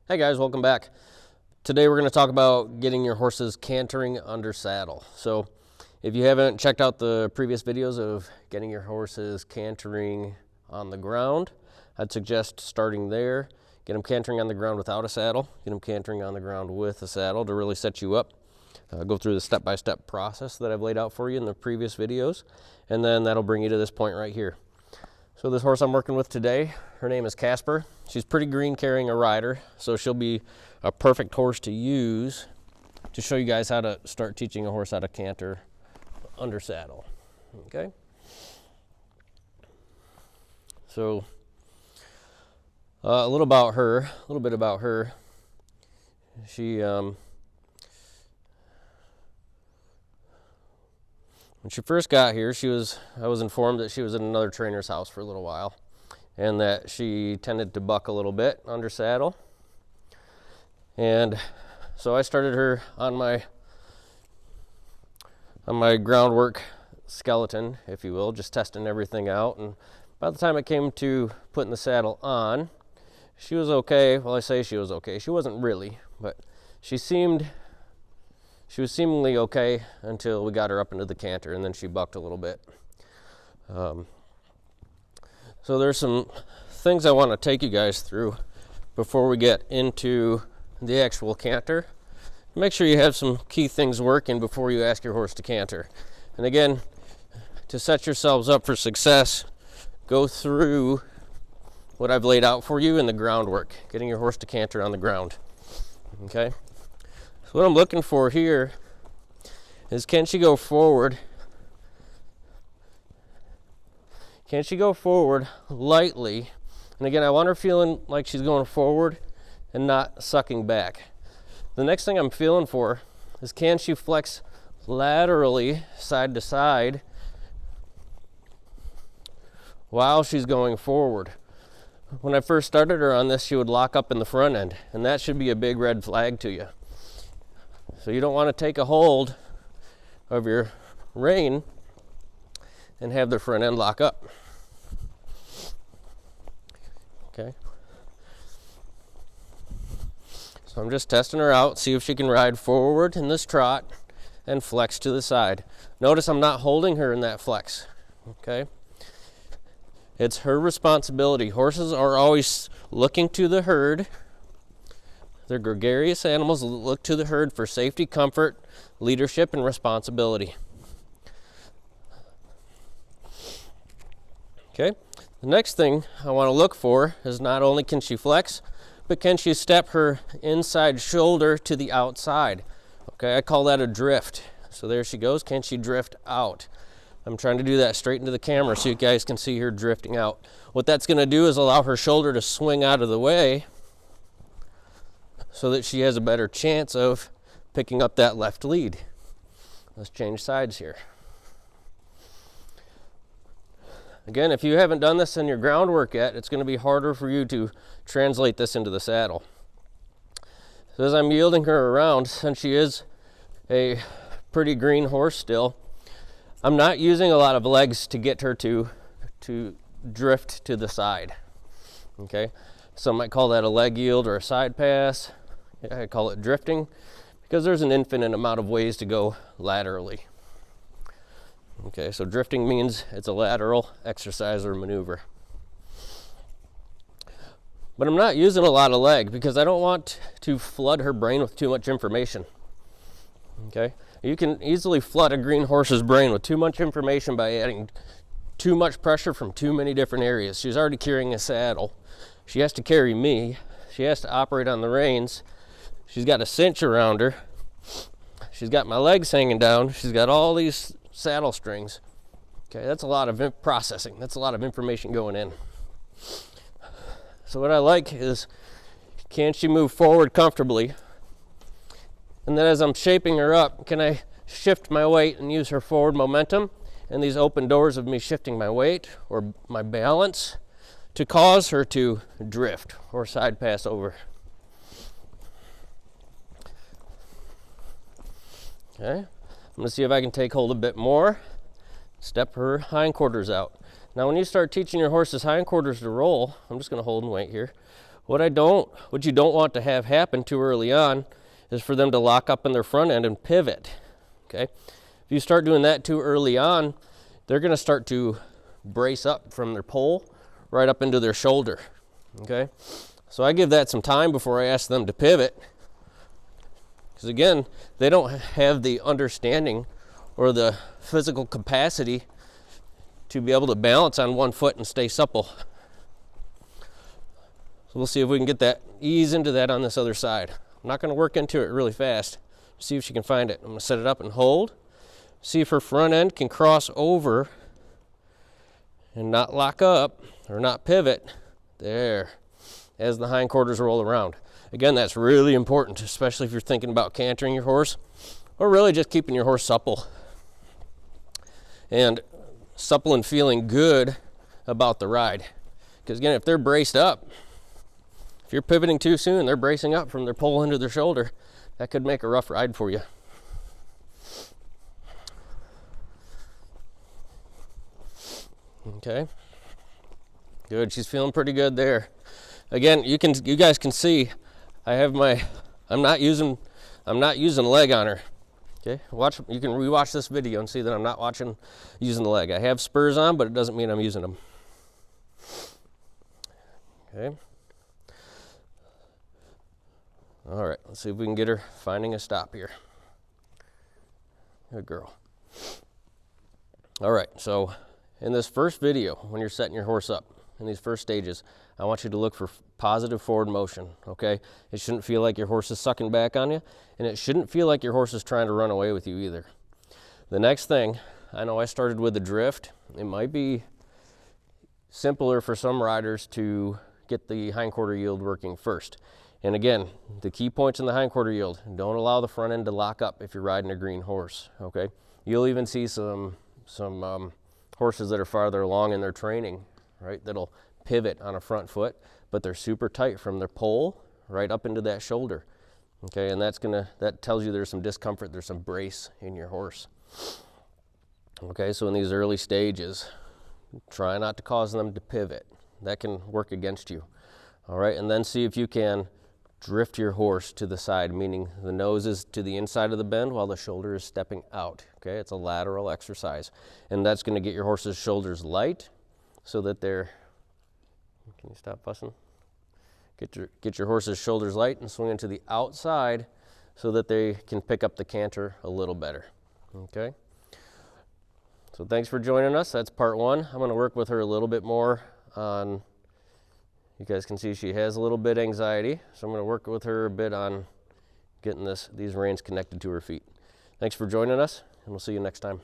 Hey guys, welcome back. Today we're going to talk about getting your horses cantering under saddle. So if you haven't checked out the previous videos of getting your horses cantering on the ground, I'd suggest starting there. Get them cantering on the ground without a saddle. Get them cantering on the ground with a saddle to really set you up. Go through the step-by-step process that I've laid out for you in the previous videos, and then that'll bring you to this point right here. So this horse I'm working with today, her name is Casper. She's pretty green carrying a rider, so she'll be a perfect horse to use to show you guys how to start teaching a horse how to canter under saddle. Okay? So a little bit about her. She when she first got here, I was informed that she was in another trainer's house for a little while and that she tended to buck a little bit under saddle. And so I started her on my groundwork skeleton, if you will, just testing everything out. And by the time it came to putting the saddle on, she was okay. Well, I say she was okay. She wasn't really, but she was seemingly okay until we got her up into the canter, and then she bucked a little bit. So there's some things I want to take you guys through before we get into the actual canter. Make sure you have some key things working before you ask your horse to canter. And again, to set yourselves up for success, go through what I've laid out for you in the groundwork, getting your horse to canter on the ground. Okay? So what I'm looking for here is, can she go forward? Can she go forward lightly? And again, I want her feeling like she's going forward and not sucking back. The next thing I'm feeling for is, can she flex laterally side to side while she's going forward? When I first started her on this, she would lock up in the front end, and that should be a big red flag to you. So you don't want to take a hold of your rein and have the front end lock up. Okay. So I'm just testing her out, see if she can ride forward in this trot and flex to the side. Notice I'm not holding her in that flex. Okay. It's her responsibility. Horses are always looking to the herd. They're gregarious animals that look to the herd for safety, comfort, leadership, and responsibility. Okay, the next thing I want to look for is not only can she flex, but can she step her inside shoulder to the outside? Okay, I call that a drift. So there she goes. Can she drift out? I'm trying to do that straight into the camera so you guys can see her drifting out. What that's going to do is allow her shoulder to swing out of the way, so that she has a better chance of picking up that left lead. Let's change sides here. Again, if you haven't done this in your groundwork yet, it's going to be harder for you to translate this into the saddle. So as I'm yielding her around, since she is a pretty green horse still, I'm not using a lot of legs to get her to drift to the side. Okay? Some might call that a leg yield or a side pass. I call it drifting because there's an infinite amount of ways to go laterally. Okay, so drifting means it's a lateral exercise or maneuver. But I'm not using a lot of leg because I don't want to flood her brain with too much information. Okay, you can easily flood a green horse's brain with too much information by adding too much pressure from too many different areas. She's already carrying a saddle. She has to carry me. She has to operate on the reins. She's got a cinch around her. She's got my legs hanging down. She's got all these saddle strings. Okay, that's a lot of processing. That's a lot of information going in. So what I like is, can she move forward comfortably? And then as I'm shaping her up, can I shift my weight and use her forward momentum and these open doors of me shifting my weight or my balance to cause her to drift or side pass over? Okay, I'm going to see if I can take hold a bit more, step her hindquarters out. Now when you start teaching your horse's hindquarters to roll, I'm just going to hold and wait here. What you don't want to have happen too early on is for them to lock up in their front end and pivot, okay? If you start doing that too early on, they're gonna start to brace up from their pole right up into their shoulder, okay? So I give that some time before I ask them to pivot, because again, they don't have the understanding or the physical capacity to be able to balance on one foot and stay supple. So we'll see if we can get that, ease into that on this other side. I'm not going to work into it really fast. See if she can find it. I'm going to set it up and hold. See if her front end can cross over and not lock up or not pivot. There, as the hindquarters roll around. Again, that's really important, especially if you're thinking about cantering your horse or really just keeping your horse supple. And supple and feeling good about the ride. Because again, if they're braced up, if you're pivoting too soon, they're bracing up from their pole into their shoulder, that could make a rough ride for you. Okay, good. She's feeling pretty good there. Again, you guys can see, I'm not using leg on her. Okay, you can rewatch this video and see that I'm not using the leg. I have spurs on, but it doesn't mean I'm using them. Okay. All right, let's see if we can get her finding a stop here. Good girl. All right, so in this first video, when you're setting your horse up, in these first stages, I want you to look for positive forward motion, okay? It shouldn't feel like your horse is sucking back on you, and it shouldn't feel like your horse is trying to run away with you either. The next thing, I know I started with the drift. It might be simpler for some riders to get the hindquarter yield working first. And again, the key points in the hindquarter yield, don't allow the front end to lock up if you're riding a green horse, okay? You'll even see some horses that are farther along in their training, right, that'll pivot on a front foot, but they're super tight from their pole right up into that shoulder, okay? And that tells you there's some discomfort, there's some brace in your horse. Okay, so in these early stages, try not to cause them to pivot. That can work against you. All right, and then see if you can drift your horse to the side, meaning the nose is to the inside of the bend while the shoulder is stepping out. Okay, it's a lateral exercise. And that's going to get your horse's shoulders light so that they're, can you stop fussing? Get your horse's shoulders light and swing into the outside so that they can pick up the canter a little better. Okay, so thanks for joining us. That's part one. I'm going to work with her a little bit more on, you guys can see she has a little bit anxiety, so I'm going to work with her a bit on getting these reins connected to her feet. Thanks for joining us, and we'll see you next time.